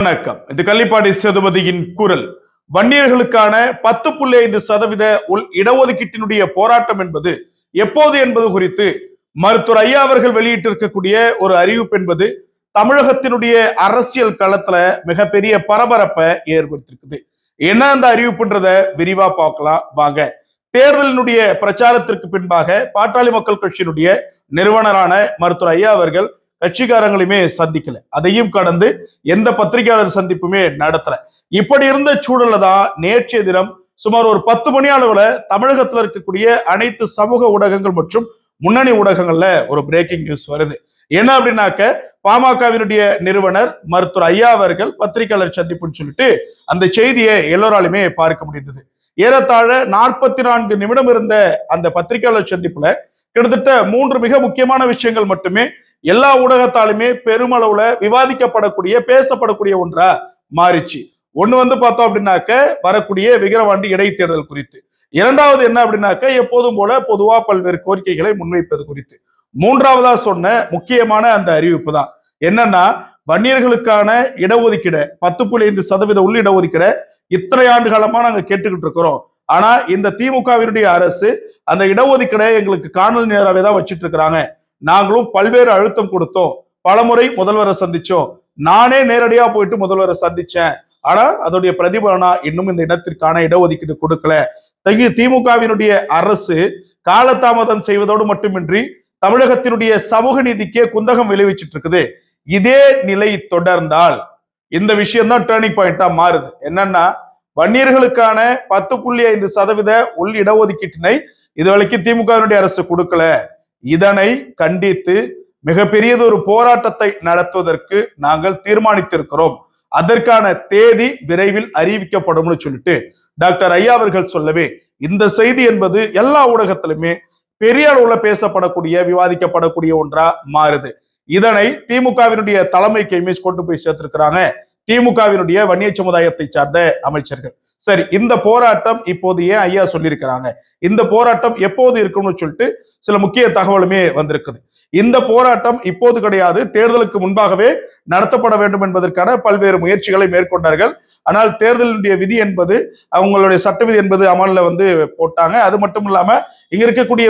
வணக்கம். இது கள்ளிப்பாடி சேதுபதியின் குரல். வன்னியர்களுக்கான 10.5% இடஒதுக்கீட்டினுடைய போராட்டம் என்பது எப்போது என்பது குறித்து மருத்துவர் ஐயா அவர்கள் வெளியிட்டிருக்கக்கூடிய ஒரு அறிவிப்பு என்பது தமிழகத்தினுடைய அரசியல் களத்துல மிகப்பெரிய பரபரப்பை ஏற்படுத்திருக்குது. என்ன அந்த அறிவிப்புன்றத விரிவா பார்க்கலாம் வாங்க. தேர்தலினுடைய பிரச்சாரத்திற்கு பின்பாக பாட்டாளி மக்கள் கட்சியினுடைய நிறுவனரான மருத்துவர் ஐயா அவர்கள் கட்சிக்காரங்களையுமே சந்திக்கல. அதையும் கடந்து எந்த பத்திரிகையாளர் சந்திப்புமே நடத்தல. இப்படி இருந்த சூழல்ல தான் நேற்றைய தினம் சுமார் ஒரு 10 மணி அளவுல தமிழகத்துல இருக்கக்கூடிய அனைத்து சமூக ஊடகங்கள் மற்றும் முன்னணி ஊடகங்கள்ல ஒரு பிரேக்கிங் நியூஸ் வருது. என்ன அப்படின்னாக்க, பாமகவினுடைய நிறுவனர் மருத்துவர் ஐயா அவர்கள் பத்திரிகையாளர் சந்திப்புன்னு சொல்லிட்டு அந்த செய்தியை எல்லோராலுமே பார்க்க முடிந்தது. ஏறத்தாழ 44 நிமிடம் இருந்த அந்த பத்திரிகையாளர் சந்திப்புல கிட்டத்தட்ட 3 மிக முக்கியமான விஷயங்கள் மட்டுமே எல்லா ஊடகத்தாலுமே பெருமளவுல விவாதிக்கப்படக்கூடிய பேசப்படக்கூடிய ஒன்றா மாறிச்சு. ஒண்ணு பார்த்தோம் அப்படின்னாக்க வரக்கூடிய விக்கிரவாண்டி இடைத்தேர்தல் குறித்து, இரண்டாவது என்ன அப்படின்னாக்க எப்போதும் போல பொதுவா பல்வேறு கோரிக்கைகளை முன்வைப்பது குறித்து, மூன்றாவதா சொன்ன முக்கியமான அந்த அறிவிப்பு தான் என்னன்னா, வன்னியர்களுக்கான இடஒதுக்கீடு 10.5% உள் இடஒதுக்கீடு இத்தனை ஆண்டு காலமா நாங்க கேட்டுக்கிட்டு இருக்கிறோம். ஆனா இந்த திமுகவினுடைய அரசு அந்த இடஒதுக்கீடை எங்களுக்கு காணொலி நேராவே தான் வச்சிட்டு இருக்கிறாங்க. நாங்களும் பல்வேறு அழுத்தம் கொடுத்தோம், பலமுறை முதல்வரை சந்திச்சோம், நானே நேரடியா போயிட்டு முதல்வரை சந்திச்சேன். ஆனா அதோடைய பிரதிபலனா இன்னும் இந்த இடத்திற்கான இடஒதுக்கீடு கொடுக்கல. திமுகவினுடைய அரசு காலதாமதம் செய்வதோடு மட்டுமின்றி தமிழகத்தினுடைய சமூக நீதிக்கே குந்தகம் விளைவிச்சிட்டு இருக்குது. இதே நிலை தொடர்ந்தால் இந்த விஷயம் தான் டேர்னிங் பாயிண்டா மாறுது. என்னன்னா, வன்னியர்களுக்கான 10.5% உள் இடஒதுக்கீட்டினை இதுவரைக்கும் திமுகவினுடைய அரசு கொடுக்கல. இதனை கண்டித்து மிகப்பெரியது ஒரு போராட்டத்தை நடத்துவதற்கு நாங்கள் தீர்மானித்திருக்கிறோம். அதற்கான தேதி விரைவில் அறிவிக்கப்படும் சொல்லிட்டு டாக்டர் ஐயா அவர்கள் சொல்லவே இந்த செய்தி என்பது எல்லா ஊடகத்திலுமே பெரிய அளவுல பேசப்படக்கூடிய விவாதிக்கப்படக்கூடிய ஒன்றா மாறுது. இதனை திமுகவினுடைய தலைமைக்கு இமேஜ் கொண்டு போய் சேர்த்திருக்கிறாங்க திமுகவினுடைய வன்னிய சமுதாயத்தை சார்ந்த அமைச்சர்கள். சரி, இந்த போராட்டம் இப்போது ஏன் ஐயா சொல்லியிருக்கிறாங்க, இந்த போராட்டம் எப்போது இருக்கும்னு சொல்லிட்டு சில முக்கிய தகவலுமே வந்திருக்குது. இந்த போராட்டம் இப்போது கிடையாது, தேர்தலுக்கு முன்பாகவே நடத்தப்பட வேண்டும் என்பதற்கான பல்வேறு முயற்சிகளை மேற்கொண்டார்கள். ஆனால் தேர்தலினுடைய விதி என்பது, அவங்களுடைய சட்ட விதி என்பது அமல்ல போட்டாங்க. அது மட்டும் இல்லாம இங்க இருக்கக்கூடிய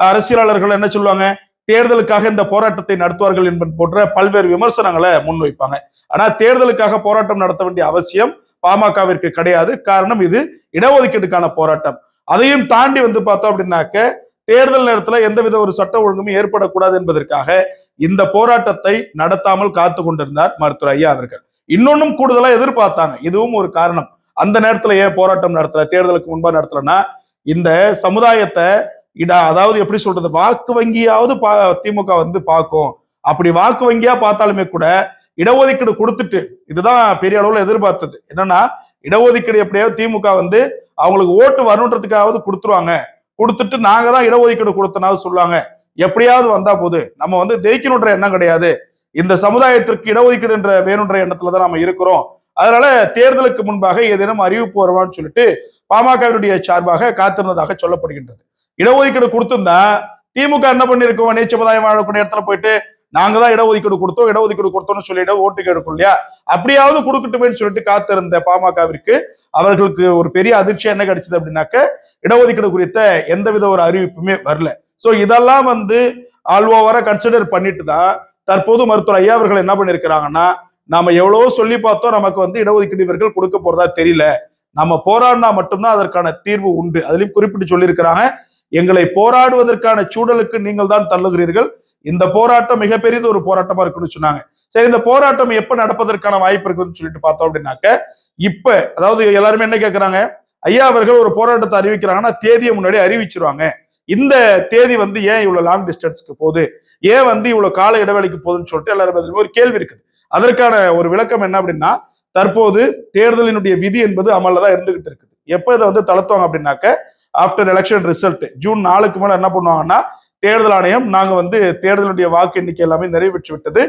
அரசியலாளர்கள் என்ன சொல்லுவாங்க, தேர்தலுக்காக இந்த போராட்டத்தை நடத்துவார்கள் என்பது போன்ற பல்வேறு விமர்சனங்களை முன்வைப்பாங்க. ஆனா தேர்தலுக்காக போராட்டம் நடத்த வேண்டிய அவசியம் பாமகவிற்கு கிடையாது. காரணம், இது இடஒதுக்கீட்டுக்கான போராட்டம். அதையும் தாண்டி பார்த்தோம் அப்படின்னாக்க, தேர்தல் நேரத்துல எந்தவித ஒரு சட்ட ஒழுங்குமே ஏற்படக்கூடாது என்பதற்காக இந்த போராட்டத்தை நடத்தாமல் காத்து கொண்டிருந்தார் மருத்துவர் ஐயா அவர்கள். இன்னொன்னும் கூடுதலா எதிர்பார்த்தாங்க, இதுவும் ஒரு காரணம். அந்த நேரத்துல ஏன் போராட்டம் நடத்தல, தேர்தலுக்கு முன்பா நடத்தலன்னா, இந்த சமுதாயத்தை அதாவது எப்படி சொல்றது, வாக்கு வங்கியாவது திமுக பார்க்கும். அப்படி வாக்கு வங்கியா பார்த்தாலுமே கூட இடஒதுக்கீடு கொடுத்துட்டு, இதுதான் பெரிய அளவுல எதிர்பார்த்தது. என்னன்னா, இடஒதுக்கீடு எப்படியாவது திமுக அவங்களுக்கு ஓட்டு வரணுன்றதுக்காவது கொடுத்துருவாங்க, கொடுத்துட்டு நாங்க தான் இடஒதுக்கீடு கொடுத்தனாவது சொல்லுவாங்க, எப்படியாவது வந்தா போது நம்ம ஜெயிக்கணுன்ற எண்ணம் கிடையாது, இந்த சமுதாயத்திற்கு இடஒதுக்கீடு என்ற வேணுன்ற எண்ணத்துலதான் நம்ம இருக்கிறோம், அதனால தேர்தலுக்கு முன்பாக ஏதேனும் அறிவிப்பு வருவான்னு சொல்லிட்டு பாமகவினுடைய சார்பாக காத்திருந்ததாக சொல்லப்படுகின்றது. இடஒதுக்கீடு கொடுத்திருந்தா திமுக என்ன பண்ணிருக்கோம், வன்னிய சமுதாயம் வாழக்கூடிய இடத்துல போயிட்டு நாங்க தான் இடஒதுக்கீடு கொடுத்தோம்னு சொல்லிட்டு ஓட்டு கேட்கும் இல்லையா, அப்படியாவது கொடுக்கட்டுமேன்னு சொல்லிட்டு காத்திருந்த பாமகவிற்கு அவர்களுக்கு ஒரு பெரிய அதிர்ச்சி என்ன கிடைச்சது அப்படின்னாக்க, இடஒதுக்கீடு குறித்த எந்தவித ஒரு அறிவிப்புமே வரல. சோ இதெல்லாம் ஆல்ஓவரா கன்சிடர் பண்ணிட்டு தான் தற்போது மருத்துவர் ஐயா அவர்கள் என்ன பண்ணிருக்கிறாங்கன்னா, நாம எவ்வளவோ சொல்லி பார்த்தோம், நமக்கு இடஒதுக்கீடு இவர்கள் கொடுக்க போறதா தெரியல, நம்ம போராடினா மட்டும்தான் அதற்கான தீர்வு உண்டு. அதுலயும் குறிப்பிட்டு சொல்லியிருக்கிறாங்க, எங்களை போராடுவதற்கான சூழலுக்கு நீங்கள் தான் தள்ளுகிறீர்கள், இந்த போராட்டம் மிகப்பெரிய ஒரு போராட்டமா இருக்குன்னு சொன்னாங்க. சரி, இந்த போராட்டம் எப்ப நடப்பதற்கான வாய்ப்பு இருக்குன்னு சொல்லிட்டு பார்த்தோம் அப்படின்னாக்க, இப்ப அதாவது எல்லாருமே என்ன கேட்கிறாங்க, ஐயா அவர்கள் ஒரு போராட்டத்தை அறிவிக்கிறாங்கன்னா தேதியை முன்னாடி அறிவிச்சிருவாங்க, இந்த தேதி ஏன் இவ்வளவு லாங் டிஸ்டன்ஸ்க்கு போகுது, ஏன் இவ்வளவு கால இடைவெளிக்கு போகுதுன்னு சொல்லிட்டு எல்லாரும் ஒரு கேள்வி இருக்குது. அதற்கான ஒரு விளக்கம் என்ன அப்படின்னா, தற்போது தேர்தலினுடைய விதி என்பது அமல்ல தான் இருந்துகிட்டு இருக்குது. எப்ப இதை தளர்த்துவாங்க அப்படின்னாக்க, ஆஃப்டர் எலெக்ஷன் ரிசல்ட் ஜூன் 4க்கு மேல என்ன பண்ணுவாங்கன்னா, தேர்தல் ஆணையம் நாங்க தேர்தலுடைய வாக்கு எண்ணிக்கை எல்லாமே நிறைவேற்றி விட்டது,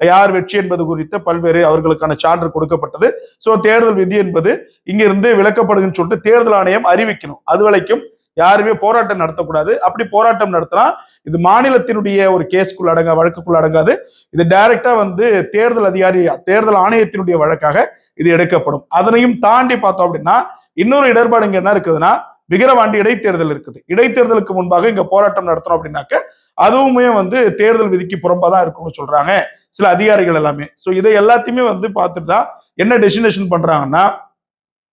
யார் வெற்றி என்பது குறித்த பல்வேறு அவர்களுக்கான சான்று கொடுக்கப்பட்டது, சோ தேர்தல் விதி என்பது இங்கிருந்து விளக்கப்படுதுன்னு சொல்லிட்டு தேர்தல் ஆணையம் அறிவிக்கணும். அது வரைக்கும் யாருமே போராட்டம் நடத்தக்கூடாது. அப்படி போராட்டம் நடத்தினா இது மாநிலத்தினுடைய ஒரு கேஸ்க்குள்ள வழக்குக்குள்ள அடங்காது. இது டைரக்டா வந்து தேர்தல் அதிகாரி, தேர்தல் ஆணையத்தினுடைய வழக்காக இது எடுக்கப்படும். அதனையும் தாண்டி பார்த்தோம் அப்படின்னா இன்னொரு இடர்பாடு இங்க என்ன இருக்குதுன்னா, விக்கிரவாண்டி இடைத்தேர்தல் இருக்குது. இடைத்தேர்தலுக்கு முன்பாக இங்க போராட்டம் நடத்தணும் அப்படின்னாக்க அதுவுமே வந்து தேர்தல் விதிக்கு புறம்பாதான் இருக்கும்னு சொல்றாங்க சில அதிகாரிகள் எல்லாமே. சோ இதை எல்லாத்தையுமே வந்து பார்த்துட்டு தான் என்ன டெசினேஷன் பண்றாங்கன்னா,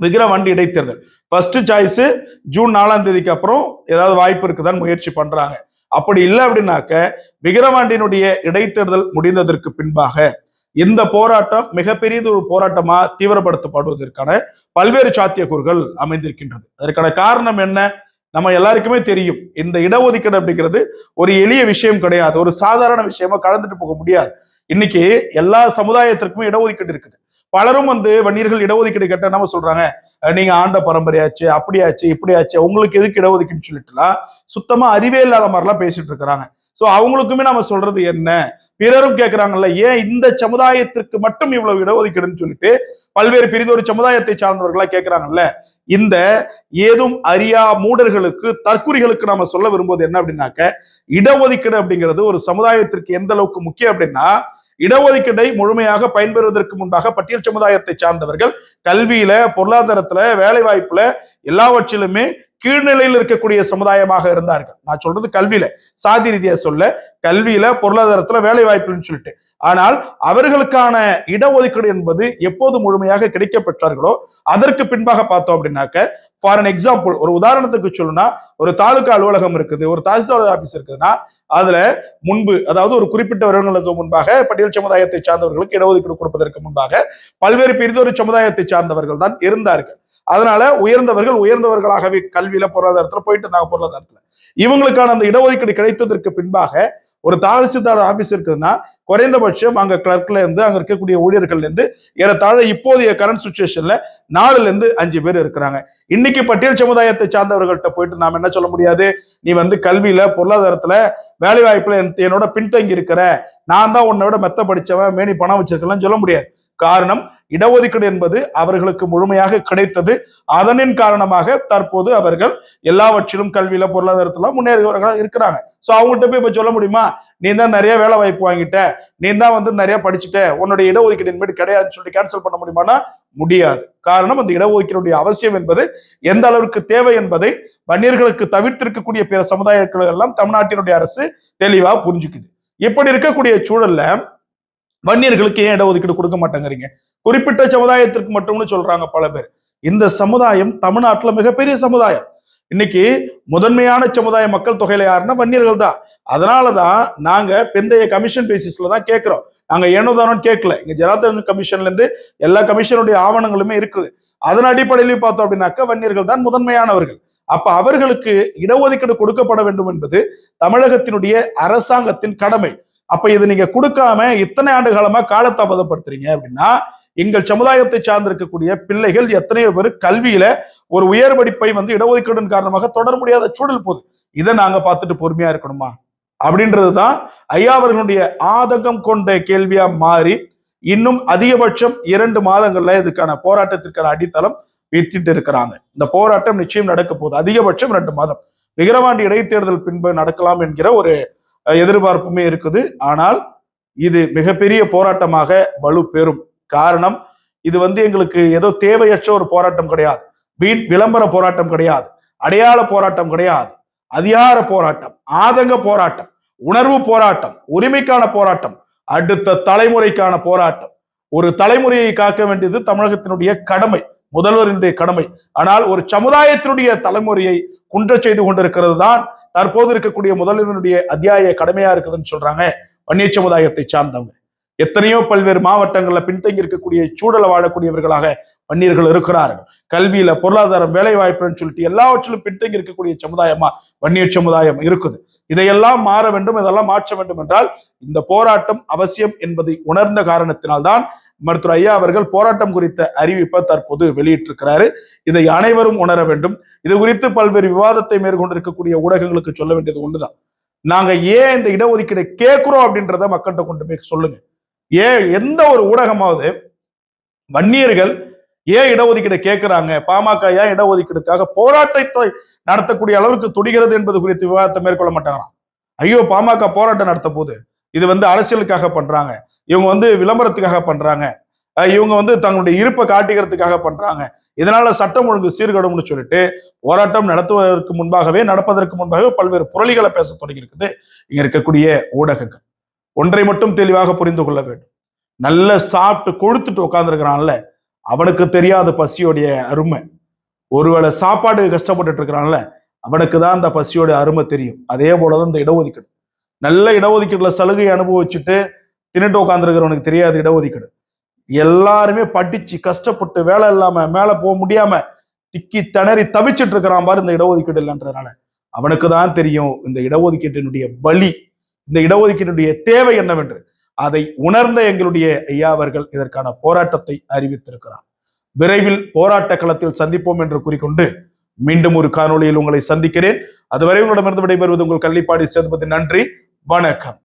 விக்கிரவாண்டி இடைத்தேர்தல் ஃபர்ஸ்ட் சாய்ஸ் ஜூன் 4ஆம் தேதிக்கு அப்புறம் ஏதாவது வாய்ப்பு இருக்குதான்னு முயற்சி பண்றாங்க. அப்படி இல்லை அப்படின்னாக்க விக்கிரவாண்டியினுடைய இடைத்தேர்தல் முடிந்ததற்கு பின்பாக இந்த போராட்டம் மிகப்பெரிய ஒரு போராட்டமா தீவிரப்படுத்தப்படுவதற்கான பல்வேறு சாத்தியக்கூறுகள் அமைந்திருக்கின்றது. அதற்கான காரணம் என்ன? நம்ம எல்லாருக்குமே தெரியும், இந்த இடஒதுக்கீடு அப்படிங்கிறது ஒரு எளிய விஷயம் கிடையாது, ஒரு சாதாரண விஷயமா கலந்துட்டு போக முடியாது. இன்னைக்கு எல்லா சமுதாயத்திற்குமே இடஒதுக்கீடு இருக்குது. பலரும் வந்து வன்னியர்கள் இடஒதுக்கீடு கேட்ட என்ன சொல்றாங்க, நீங்க ஆண்ட பரம்பரையாச்சு, அப்படியாச்சு, இப்படியாச்சு, உங்களுக்கு எதுக்கு இடஒதுக்கீடு சொல்லிட்டுலாம் சுத்தமா அறிவே இல்லாத மாதிரிலாம் பேசிட்டு இருக்கிறாங்க. சோ அவங்களுக்குமே நம்ம சொல்றது என்ன, பிறரும் கேட்கிறாங்கல்ல, ஏன் இந்த சமுதாயத்திற்கு மட்டும் இவ்வளவு இடஒதுக்கீடுன்னு சொல்லிட்டு பல்வேறு பிரிதொரு சமுதாயத்தை சார்ந்தவர்களா கேட்கிறாங்கல்ல. இந்த ஏதும் அறியா மூடர்களுக்கு, தற்குறிகளுக்கு நாம சொல்ல விரும்புவது என்ன அப்படின்னாக்க, இடஒதுக்கீடு அப்படிங்கிறது ஒரு சமுதாயத்திற்கு எந்த அளவுக்கு முக்கியம் அப்படின்னா, இடஒதுக்கீடை முழுமையாக பயன்பெறுவதற்கு முன்பாக பட்டியல் சமுதாயத்தை சார்ந்தவர்கள் கல்வியில, பொருளாதாரத்துல, வேலை வாய்ப்புல எல்லாவற்றிலுமே கீழ்நிலையில் இருக்கக்கூடிய சமுதாயமாக இருந்தார்கள். நான் சொல்றது கல்வியில, சாதி ரீதியா சொல்ல, கல்வியில, பொருளாதாரத்துல, வேலை வாய்ப்புன்னு சொல்லிட்டு. ஆனால் அவர்களுக்கான இடஒதுக்கீடு என்பது எப்போது முழுமையாக கிடைக்க பெற்றார்களோ அதற்கு பின்பாக பார்த்தோம் அப்படின்னாக்க, ஃபார் அன் எக்ஸாம்பிள், ஒரு உதாரணத்துக்கு சொல்லணும்னா, ஒரு தாலுகா அலுவலகம் இருக்குது, ஒரு தாசில்தார் ஆபீஸ் இருக்குதுன்னா, அதுல முன்பு, அதாவது ஒரு குறிப்பிட்ட வருடங்களுக்கு முன்பாக பட்டியல் சமுதாயத்தை சார்ந்தவர்களுக்கு இடஒதுக்கீடு கொடுப்பதற்கு முன்பாக பல்வேறு பிரிதொரு சமுதாயத்தை சார்ந்தவர்கள் தான் இருந்தார்கள். அதனால உயர்ந்தவர்களாகவே கல்வியில, பொருளாதாரத்துல போயிட்டு இருந்தாங்க. பொருளாதாரத்துல இவங்களுக்கான அந்த இடஒதுக்கீடு கிடைத்ததற்கு பின்பாக ஒரு தாசில்தார் ஆபீஸ் இருக்குதுன்னா குறைந்தபட்சம் அங்க கிளர்க்ல இருந்து, அங்க இருக்கக்கூடிய ஊழியர்கள்ல இருந்து ஏறத்தாழ இப்போதைய கரண்ட் சுச்சுவேஷன்ல 4ல இருந்து 5 பேர் இருக்கிறாங்க. இன்னைக்கு பட்டியல் சமுதாயத்தை சார்ந்தவர்கள்ட்ட போயிட்டு நாம என்ன சொல்ல முடியாது, நீ வந்து கல்வியில, பொருளாதாரத்துல, வேலை வாய்ப்புல என்னோட பின்தங்கி இருக்கிற, நான் தான் உன்னோட மெத்த படிச்சவன், மேனி பணம் வச்சிருக்கலாம் சொல்ல முடியாது. காரணம், இடஒதுக்கீடு என்பது அவர்களுக்கு முழுமையாக கிடைத்தது. அதனின் காரணமாக தற்போது அவர்கள் எல்லாவற்றிலும் கல்வியில, பொருளாதாரத்துல முன்னேறியவர்களாக இருக்கிறாங்க. சோ அவங்கள்ட்ட போய் இப்ப சொல்ல முடியுமா, நீ தான் நிறைய வேலை வாய்ப்பு வாங்கிட்ட, நீ தான் வந்து நிறைய படிச்சுட்ட, உன்னுடைய இடஒதுக்கீடு இனிமேல் கிடையாதுன்னு சொல்லிட்டு கேன்சல் பண்ண முடியுமானா முடியாது. காரணம், அந்த இடஒதுக்கீடுடைய அவசியம் என்பது எந்த அளவுக்கு தேவை என்பதை வன்னியர்களுக்கு தவிர்த்திருக்கக்கூடிய பிற சமுதாயங்கள் எல்லாம் தமிழ்நாட்டினுடைய அரசு தெளிவா புரிஞ்சுக்குது. இப்படி இருக்கக்கூடிய சூழல்ல வன்னியர்களுக்கு ஏன் இடஒதுக்கீடு கொடுக்க மாட்டேங்கிறீங்க? குறிப்பிட்ட சமுதாயத்திற்கு மட்டும்னு சொல்றாங்க பல பேர். இந்த சமுதாயம் தமிழ்நாட்டுல மிகப்பெரிய சமுதாயம். இன்னைக்கு முதன்மையான சமுதாய மக்கள் தொகையில யாருன்னா வன்னியர்கள் தான். அதனாலதான் நாங்க பிந்தைய கமிஷன் பேசிஸ்ல தான் கேட்கிறோம். நாங்க ஏனோதானு கேட்கல. இங்க ஜனார்தன் கமிஷன்ல இருந்து எல்லா கமிஷனுடைய ஆவணங்களுமே இருக்குது. அதன் அடிப்படையிலையும் பார்த்தோம் அப்படின்னாக்க வன்னியர்கள் தான் முதன்மையானவர்கள். அப்ப அவர்களுக்கு இடஒதுக்கீடு கொடுக்கப்பட வேண்டும் என்பது தமிழகத்தினுடைய அரசாங்கத்தின் கடமை. அப்ப இது நீங்க கொடுக்காம இத்தனை ஆண்டு காலமா காலதாமதப்படுத்துறீங்க அப்படின்னா, எங்கள் சமுதாயத்தை சார்ந்திருக்கக்கூடிய பிள்ளைகள் எத்தனையோ பேர் கல்வியில ஒரு உயர் படிப்பை வந்து இடஒதுக்கீடு காரணமாக தொடர முடியாத சூழல் போகுது. இதை நாங்க பார்த்துட்டு பொறுமையா இருக்கணுமா அப்படின்றதுதான் ஐயா அவர்களுடைய ஆதங்கம் கொண்ட கேள்வியா மாறி, இன்னும் அதிகபட்சம் 2 மாதங்கள்ல இதுக்கான போராட்டத்திற்கான அடித்தளம் வைத்துட்டு இருக்கிறாங்க. இந்த போராட்டம் நிச்சயம் நடக்க போகுது. அதிகபட்சம் 2 மாதம். விக்கிரவாண்டி இடைத்தேர்தல் பின்பு நடக்கலாம் என்கிற ஒரு எதிர்பார்ப்புமே இருக்குது. ஆனால் இது மிகப்பெரிய போராட்டமாக வலு பெறும். காரணம், இது வந்து எங்களுக்கு ஏதோ தேவையற்ற ஒரு போராட்டம் கிடையாது, வீண் விளம்பர போராட்டம் கிடையாது, அடையாள போராட்டம் கிடையாது, அதிகார போராட்டம், ஆதங்க போராட்டம், உணர்வு போராட்டம், உரிமைக்கான போராட்டம், அடுத்த தலைமுறைக்கான போராட்டம். ஒரு தலைமுறையை காக்க வேண்டியது தமிழகத்தினுடைய கடமை, முதல்வரினுடைய கடமை. ஆனால் ஒரு சமுதாயத்தினுடைய தலைமுறையை குன்ற செய்து கொண்டிருக்கிறது தான் தற்போது இருக்கக்கூடிய முதல்வரினுடைய அத்தியாய கடமையா இருக்குதுன்னு சொல்றாங்க வன்னிய சமுதாயத்தை சார்ந்தவங்க. எத்தனையோ பல்வேறு மாவட்டங்கள்ல பின்தங்கி இருக்கக்கூடிய சூழலை வாழக்கூடியவர்களாக வன்னியர்கள் இருக்கிறார்கள். கல்வியில, பொருளாதாரம், வேலை வாய்ப்புன்னு சொல்லிட்டு எல்லாவற்றிலும் பின்தங்கி இருக்கக்கூடிய சமுதாயமா வன்னிய சமுதாயம் இருக்குது. இதையெல்லாம் மாற வேண்டும், இதெல்லாம் மாற்ற வேண்டும் என்றால் இந்த போராட்டம் அவசியம் என்பதை உணர்ந்த காரணத்தினால்தான் மருத்துவர் ஐயா அவர்கள் போராட்டம் குறித்த அறிவிப்பை தற்போது வெளியிட்டிருக்கிறாரு. இதை அனைவரும் உணர வேண்டும். இது குறித்து பல்வேறு விவாதத்தை மேற்கொண்டிருக்கக்கூடிய ஊடகங்களுக்கு சொல்ல வேண்டியது ஒண்ணுதான், நாங்க ஏன் இந்த இடஒதுக்கீடு கேட்கிறோம் அப்படின்றத மக்கள்கிட்ட கொண்டு போய் சொல்லுங்க. ஏன் எந்த ஒரு ஊடகமாவது வன்னியர்கள் ஏன் இடஒதுக்கீடு கேட்கிறாங்க, பாமக ஏன் இடஒதுக்கீடுக்காக போராட்டத்தை நடத்தக்கூடிய அளவுக்கு துடிகிறது என்பது குறித்து விவாதத்தை மேற்கொள்ள மாட்டாங்களாம். ஐயோ பாமக போராட்டம் நடத்த போது இது அரசியலுக்காக பண்றாங்க, இவங்க விளம்பரத்துக்காக பண்றாங்க, இவங்க தங்களுடைய இருப்பை காட்டிக்கிறதுக்காக பண்றாங்க, இதனால சட்டம் ஒழுங்கு சீர்கடும்னு சொல்லிட்டு போராட்டம் நடப்பதற்கு முன்பாகவே பல்வேறு புரளிகளை பேச தொடங்கி இருக்குது இங்க இருக்கக்கூடிய ஊடகங்கள். ஒன்றை மட்டும் தெளிவாக புரிந்து கொள்ள வேண்டும். நல்ல சாப்பிட்டு கொழுத்துட்டு உட்கார்ந்துருக்கிறான்ல, அவனுக்கு தெரியாத பசியோடைய அருமை. ஒருவேளை சாப்பாடு கஷ்டப்பட்டுட்டு இருக்கிறான்ல, அவனுக்கு தான் அந்த பசியோட அருமை தெரியும். அதே போலதான் இந்த இடஒதுக்கீடு. நல்ல இடஒதுக்கீடுல சலுகை அனுபவிச்சுட்டு தின்னுட்டு உட்கார்ந்துருக்கிறவனுக்கு தெரியாது இடஒதுக்கீடு. எல்லாருமே படிச்சு கஷ்டப்பட்டு வேலை இல்லாம மேல போக முடியாம திக்கி திணறி தவிச்சிட்டு இருக்கிறான் பாரு இந்த இடஒதுக்கீடு இல்லைன்றதுனால. அவனுக்கு தான் தெரியும் இந்த இடஒதுக்கீட்டினுடைய வலி, இந்த இடஒதுக்கீட்டினுடைய தேவை என்னவென்று. அதை உணர்ந்த எங்களுடைய ஐயா அவர்கள் இதற்கான போராட்டத்தை அறிவித்திருக்கிறார். விரைவில் போராட்ட களத்தில் சந்திப்போம் என்று கூறிக்கொண்டு மீண்டும் ஒரு காணொளியில் உங்களை சந்திக்கிறேன். அதுவரை உங்களிடமிருந்து விடைபெறுவது உங்கள் கள்ளிப்பாடி சேதுபதி. நன்றி, வணக்கம்.